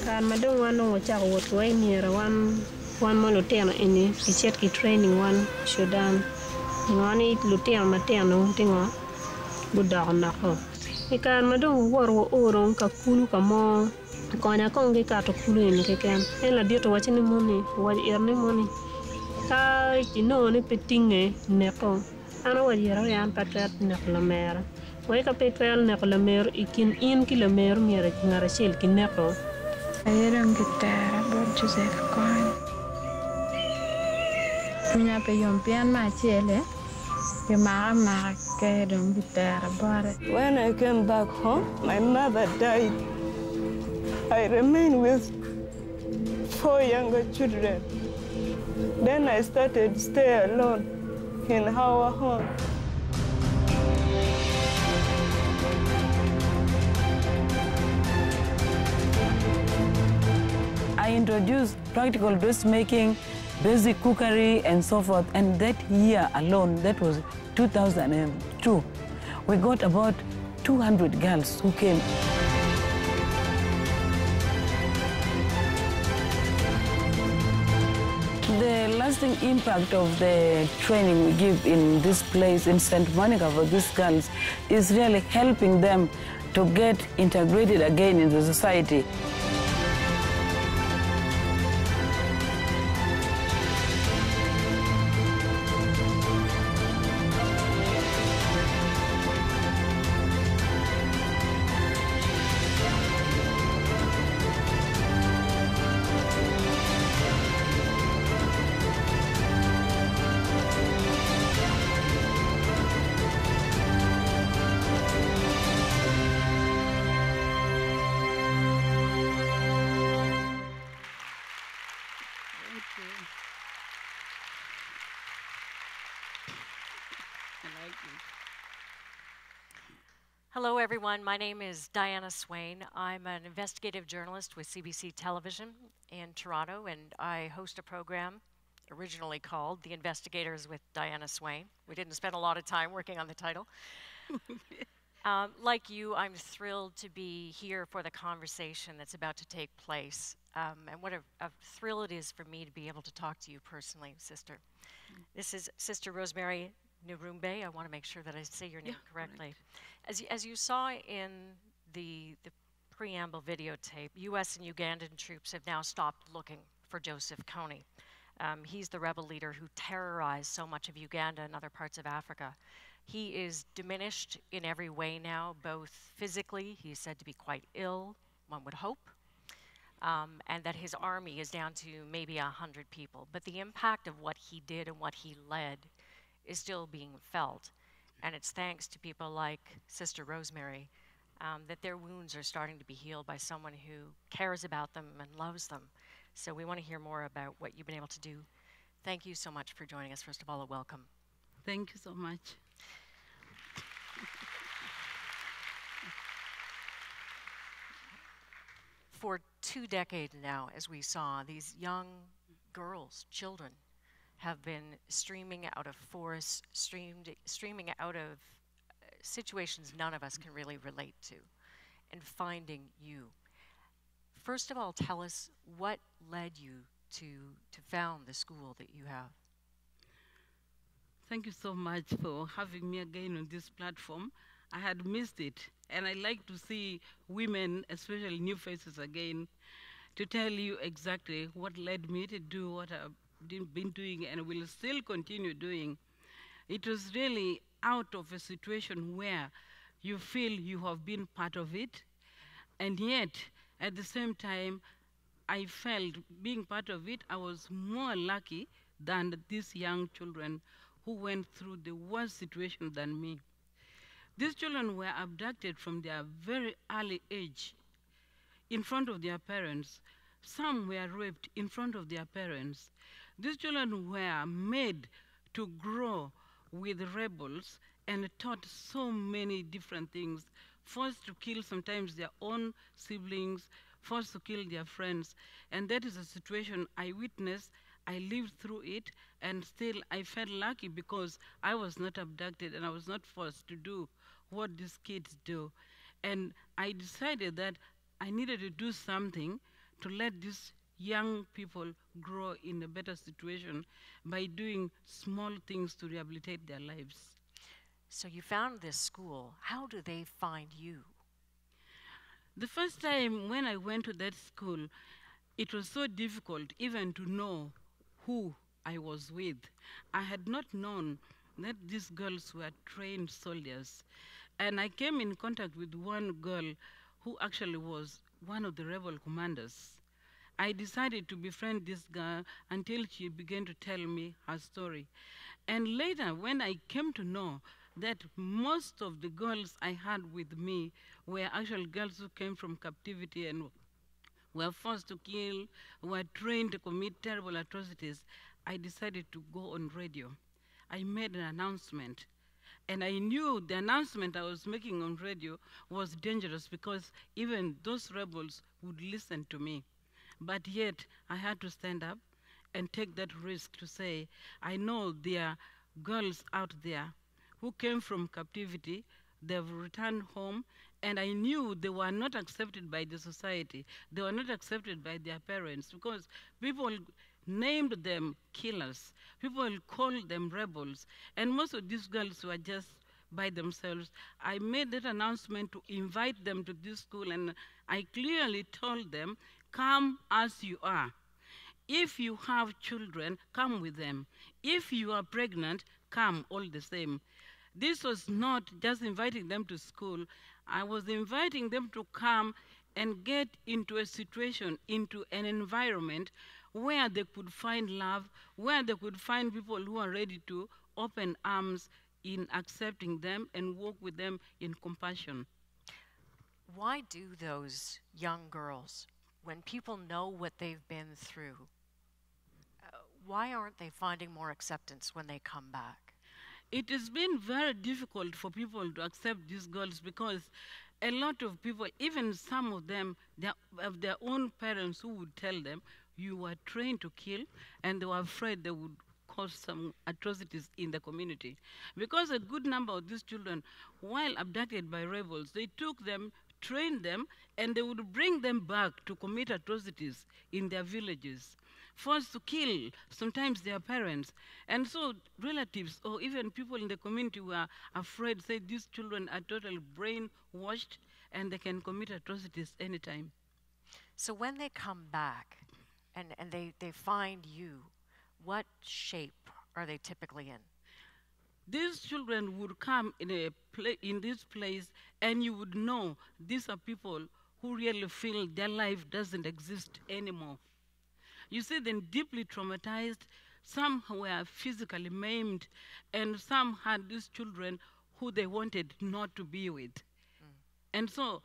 Kan madung wan no cha ko to ai mira wan mo luteno ini ichet ki training wan Sudan. Ngani luteno mateno tingo budak nako. Ikan madung woro orong ka kulu ka mo konya kongi ka to kulu ni keken. En la dio to wachini moni wajirni moni. Ka ino ni petinge neko. Ana wajira yan patat nekla mera. Wai ka petel nekla mer ikin in kilomer mera ngara shil kineko. Ayerong gitara bod Joseph Kwan. Nya pe yompian ma chele. Mama dong gitara bod. When I came back home, my mother died. I remained with 4 younger children. Then I started to stay alone in our home. I introduced practical dressmaking, basic cookery, and so forth. And that year alone, that was 2002, we got about 200 girls who came. The lasting impact of the training we give in this place in St. Monica for these girls is really helping them to get integrated again in the society. Hello, everyone. My name is Diana Swain. I'm an investigative journalist with CBC Television in Toronto, and I host a program originally called The Investigators with Diana Swain. We didn't spend a lot of time working on the title. Like you, I'm thrilled to be here for the conversation that's about to take place. And what a thrill it is for me to be able to talk to you personally, Sister. This is Sister Rosemary Nyirumbe. I want to make sure that I say your name correctly. As you saw in the preamble videotape, U.S. and Ugandan troops have now stopped looking for Joseph Kony. He's the rebel leader who terrorized so much of Uganda and other parts of Africa. He is diminished in every way now, both physically, he's said to be quite ill, one would hope, and that his army is down to maybe 100 people. But the impact of what he did and what he led is still being felt. And it's thanks to people like Sister Rosemary that their wounds are starting to be healed by someone who cares about them and loves them. So we want to hear more about what you've been able to do. Thank you so much for joining us. First of all, a welcome. Thank you so much. For 2 decades now, as we saw, these young girls, children, have been streaming out of forests, streaming out of situations none of us can really relate to, and finding you. First of all, tell us what led you to found the school that you have. Thank you so much for having me again on this platform. I had missed it, and I like to see women, especially new faces again, to tell you exactly what led me to do what I've been doing and will still continue doing. It was really out of a situation where you feel you have been part of it, and yet at the same time I felt being part of it, I was more lucky than these young children who went through the worst situation than me. These children were abducted from their very early age in front of their parents. Some were raped in front of their parents. These children were made to grow with rebels and taught so many different things, forced to kill sometimes their own siblings, forced to kill their friends. And that is a situation I witnessed. I lived through it, and still I felt lucky because I was not abducted and I was not forced to do what these kids do. And I decided that I needed to do something to let these young people grow in a better situation by doing small things to rehabilitate their lives. So you found this school. How do they find you? The first time when I went to that school, it was so difficult even to know who I was with. I had not known that these girls were trained soldiers. And I came in contact with one girl who actually was one of the rebel commanders. I decided to befriend this girl until she began to tell me her story. And later, when I came to know that most of the girls I had with me were actually girls who came from captivity and were forced to kill, were trained to commit terrible atrocities, I decided to go on radio. I made an announcement. And I knew the announcement I was making on radio was dangerous because even those rebels would listen to me. But yet, I had to stand up and take that risk to say, I know there are girls out there who came from captivity, they've returned home, and I knew they were not accepted by the society. They were not accepted by their parents because people named them killers. People called them rebels. And most of these girls were just by themselves. I made that announcement to invite them to this school, and I clearly told them, come as you are. If you have children, come with them. If you are pregnant, come all the same. This was not just inviting them to school. I was inviting them to come and get into a situation, into an environment where they could find love, where they could find people who are ready to open arms in accepting them and walk with them in compassion. Why do those young girls, when people know what they've been through, why aren't they finding more acceptance when they come back? It has been very difficult for people to accept these girls because a lot of people, even some of them, have their own parents who would tell them, you were trained to kill, and they were afraid they would cause some atrocities in the community. Because a good number of these children, while abducted by rebels, they took them, trained them, and they would bring them back to commit atrocities in their villages, forced to kill sometimes their parents. And so relatives or even people in the community were afraid, say these children are totally brainwashed and they can commit atrocities anytime. So when they come back and they find you, what shape are they typically in? These children would come in this place, and you would know these are people who really feel their life doesn't exist anymore. You see them deeply traumatized. Some were physically maimed, and some had these children who they wanted not to be with. And so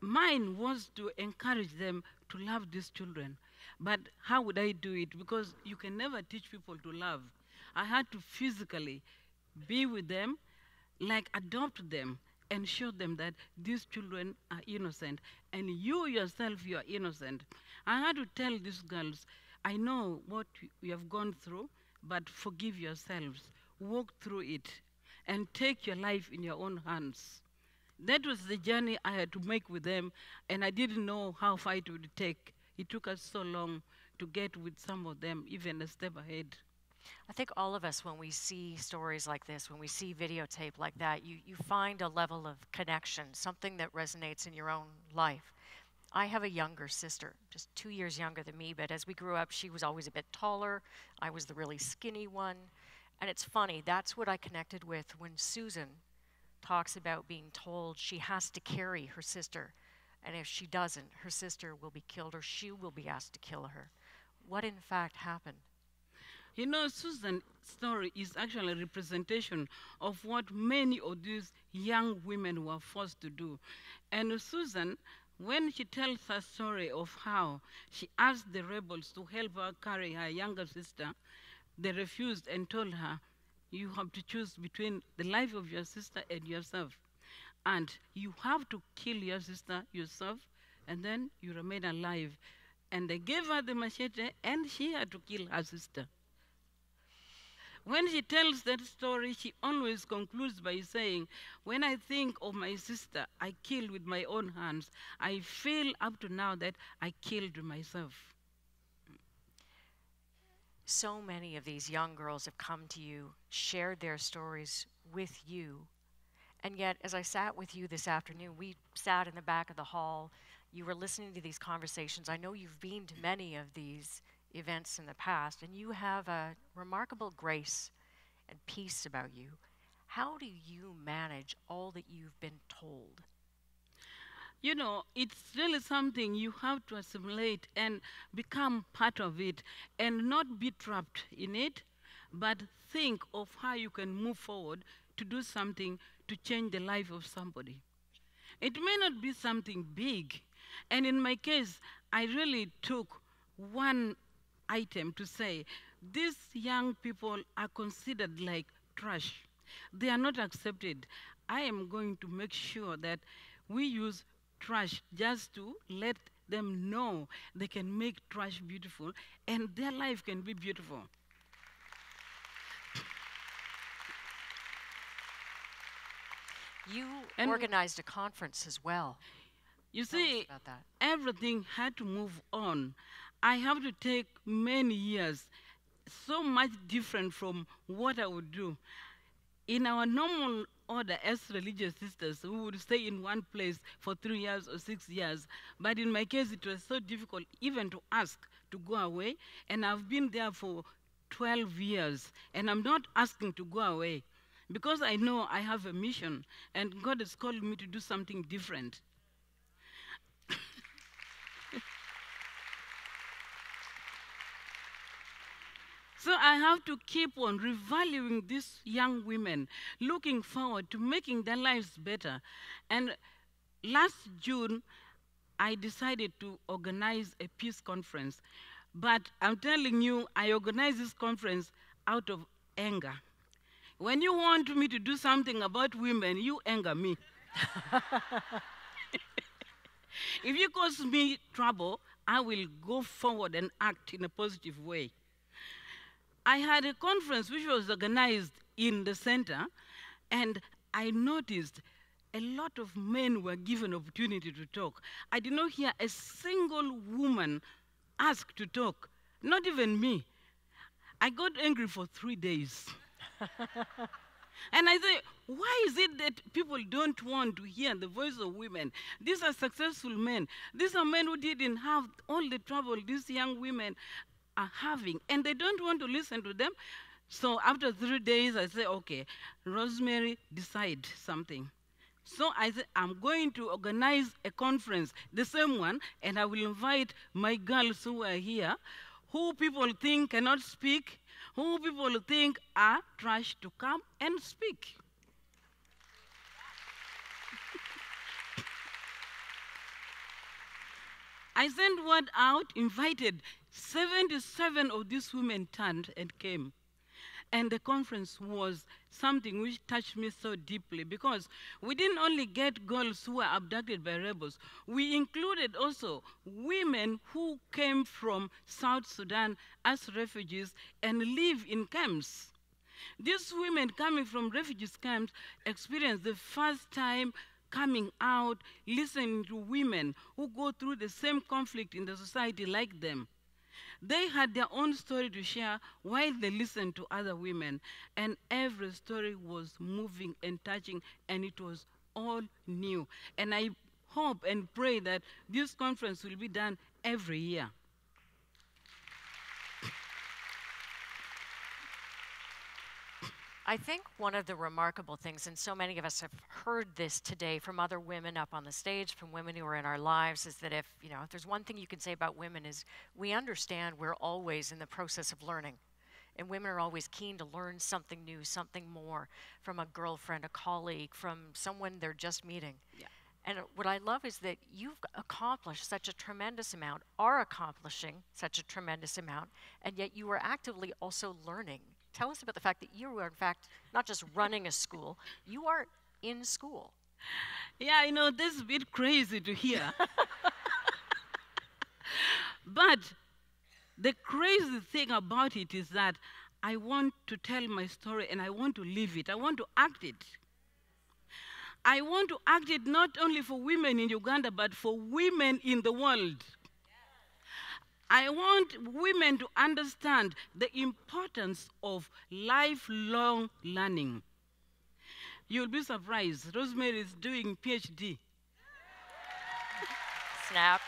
mine was to encourage them to love these children. But how would I do it? Because you can never teach people to love. I had to physically be with them, like adopt them, and show them that these children are innocent, and you yourself, you are innocent. I had to tell these girls, I know what you have gone through, but forgive yourselves, walk through it, and take your life in your own hands. That was the journey I had to make with them, and I didn't know how far it would take. It took us so long to get with some of them, even a step ahead. I think all of us, when we see stories like this, when we see videotape like that, you find a level of connection, something that resonates in your own life. I have a younger sister, just 2 years younger than me, but as we grew up, she was always a bit taller. I was the really skinny one. And it's funny, that's what I connected with when Susan talks about being told she has to carry her sister. And if she doesn't, her sister will be killed or she will be asked to kill her. What in fact happened? You know, Susan's story is actually a representation of what many of these young women were forced to do. And Susan, when she tells her story of how she asked the rebels to help her carry her younger sister, they refused and told her, you have to choose between the life of your sister and yourself. And you have to kill your sister yourself, and then you remain alive. And they gave her the machete, and she had to kill her sister. When she tells that story, she always concludes by saying, when I think of my sister I killed with my own hands, I feel up to now that I killed myself. So many of these young girls have come to you, shared their stories with you, and yet as I sat with you this afternoon, we sat in the back of the hall, you were listening to these conversations. I know you've been to many of these events in the past, and you have a remarkable grace and peace about you. How do you manage all that you've been told? You know, it's really something you have to assimilate and become part of it and not be trapped in it, but think of how you can move forward to do something to change the life of somebody. It may not be something big, and in my case, I really took one item to say, these young people are considered like trash. They are not accepted. I am going to make sure that we use trash just to let them know they can make trash beautiful and their life can be beautiful. You organized a conference as well. You see, everything had to move on. I have to take many years, so much different from what I would do. In our normal order as religious sisters, we would stay in one place for 3 years or 6 years. But in my case, it was so difficult even to ask to go away. And I've been there for 12 years. And I'm not asking to go away because I know I have a mission and God has called me to do something different. So I have to keep on revaluing these young women, looking forward to making their lives better. And last June, I decided to organize a peace conference. But I'm telling you, I organized this conference out of anger. When you want me to do something about women, you anger me. If you cause me trouble, I will go forward and act in a positive way. I had a conference which was organized in the center, and I noticed a lot of men were given opportunity to talk. I did not hear a single woman ask to talk, not even me. I got angry for 3 days. And I say, why is it that people don't want to hear the voice of women? These are successful men. These are men who didn't have all the trouble these young women are having, and they don't want to listen to them. So after 3 days, I say, okay, Rosemary, decide something. So I said, I'm going to organize a conference, the same one, and I will invite my girls who are here, who people think cannot speak, who people think are trash, to come and speak. I sent word out, invited 77 of these women turned and came. And the conference was something which touched me so deeply because we didn't only get girls who were abducted by rebels, we included also women who came from South Sudan as refugees and live in camps. These women coming from refugees camps experienced the first time coming out, listening to women who go through the same conflict in the society like them. They had their own story to share while they listened to other women, and every story was moving and touching, and it was all new. And I hope and pray that this conference will be done every year. I think one of the remarkable things, and so many of us have heard this today from other women up on the stage, from women who are in our lives, is that if there's one thing you can say about women is we understand we're always in the process of learning. And women are always keen to learn something new, something more from a girlfriend, a colleague, from someone they're just meeting. Yeah. And what I love is that you've accomplished such a tremendous amount, are accomplishing such a tremendous amount, and yet you are actively also learning. Tell us about the fact that you are, in fact, not just running a school, you are in school. Yeah, this is a bit crazy to hear. But the crazy thing about it is that I want to tell my story and I want to live it. I want to act it. I want to act it not only for women in Uganda, but for women in the world. I want women to understand the importance of lifelong learning. You'll be surprised. Rosemary is doing PhD. Snap.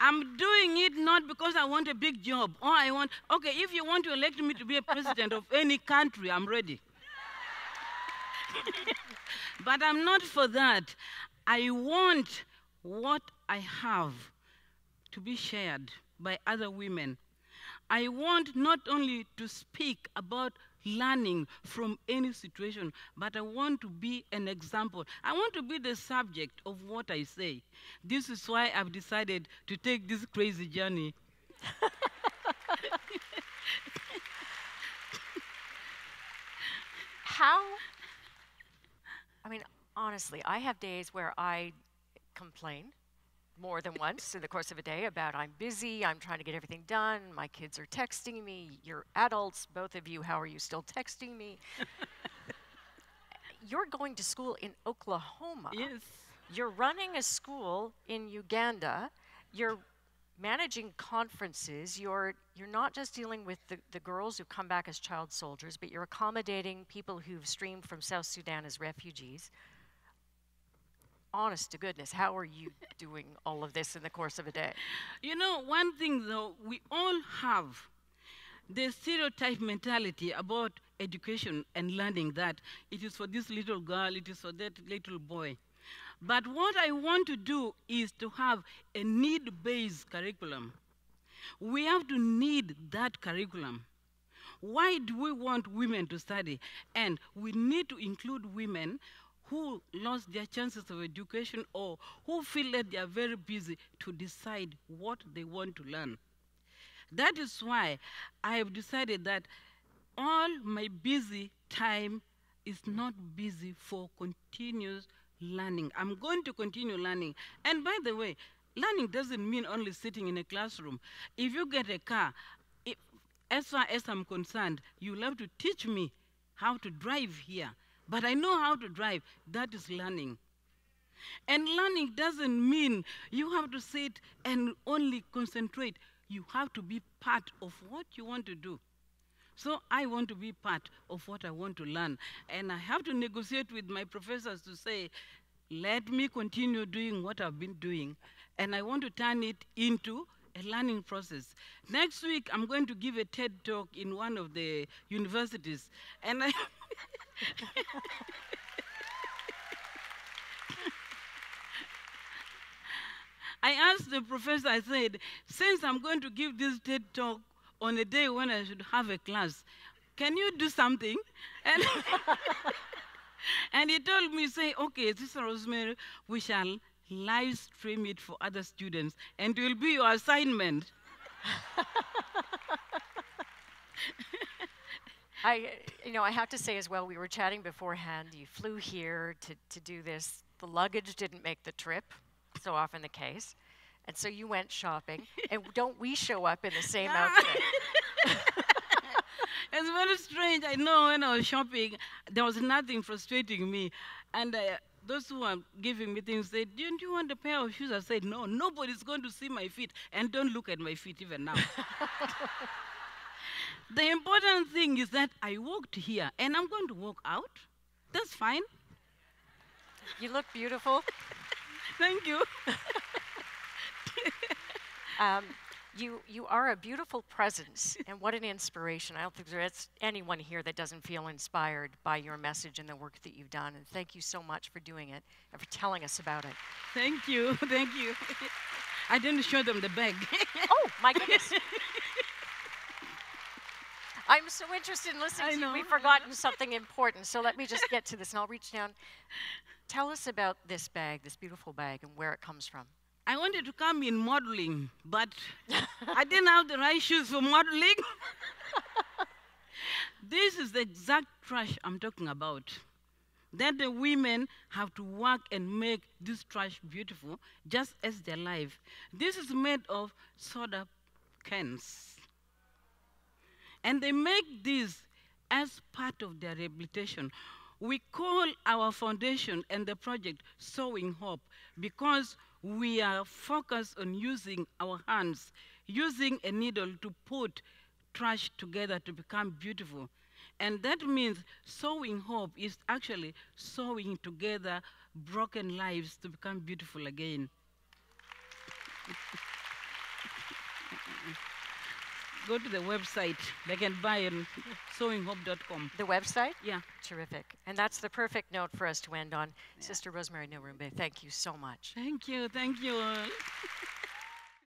I'm doing it not because I want a big job, or I want, okay, if you want to elect me to be a president of any country, I'm ready. But I'm not for that. I want what I have to be shared by other women. I want not only to speak about learning from any situation, but I want to be an example. I want to be the subject of what I say. This is why I've decided to take this crazy journey. I mean, honestly, I have days where I complain more than once in the course of a day about I'm busy, I'm trying to get everything done, my kids are texting me, you're adults, both of you, how are you still texting me? You're going to school in Oklahoma. Yes. You're running a school in Uganda. You're managing conferences. You're not just dealing with the girls who come back as child soldiers, but you're accommodating people who've streamed from South Sudan as refugees. Honest to goodness, how are you doing all of this in the course of a day? You know, one thing though, we all have the stereotype mentality about education and learning, that it is for this little girl, it is for that little boy. But what I want to do is to have a need-based curriculum. We have to need that curriculum. Why do we want women to study? And we need to include women who lost their chances of education or who feel that they are very busy to decide what they want to learn. That is why I have decided that all my busy time is not busy for continuous learning. I'm going to continue learning. And by the way, learning doesn't mean only sitting in a classroom. If you get a car, as far as I'm concerned, you'll have to teach me how to drive here. But I know how to drive. That is learning. And learning doesn't mean you have to sit and only concentrate. You have to be part of what you want to do. So I want to be part of what I want to learn. And I have to negotiate with my professors to say, let me continue doing what I've been doing. And I want to turn it into a learning process. Next week, I'm going to give a TED talk in one of the universities. And I asked the professor, I said, since I'm going to give this TED talk on a day when I should have a class, can you do something? And, and he told me, say, okay, Sister Rosemary, we shall live stream it for other students, and it will be your assignment. I have to say as well, we were chatting beforehand, you flew here to do this. The luggage didn't make the trip, so often the case. And so you went shopping, and don't we show up in the same outfit? It's very strange. I know when I was shopping, there was nothing frustrating me. And those who are giving me things said, don't you want a pair of shoes? I said, no, nobody's going to see my feet. And don't look at my feet even now. The important thing is that I walked here, and I'm going to walk out. That's fine. You look beautiful. Thank you. You are a beautiful presence, and what an inspiration. I don't think there's anyone here that doesn't feel inspired by your message and the work that you've done, and thank you so much for doing it and for telling us about it. Thank you, thank you. I didn't show them the bag. Oh, my goodness. I'm so interested in listening to you. We've forgotten something important, so let me just get to this, and I'll reach down. Tell us about this bag, this beautiful bag, and where it comes from. I wanted to come in modeling, but I didn't have the right shoes for modeling. This is the exact trash I'm talking about. that the women have to work and make this trash beautiful, just as their life. This is made of soda cans. And they make this as part of their rehabilitation. We call our foundation and the project Sowing Hope because we are focused on using our hands, using a needle to put trash together to become beautiful. And that means sowing hope is actually sewing together broken lives to become beautiful again. Go to the website. They can buy on sowinghope.com. The website? Yeah. Terrific. And that's the perfect note for us to end on. Yeah. Sister Rosemary Nyirumbe, thank you so much. Thank you. Thank you all.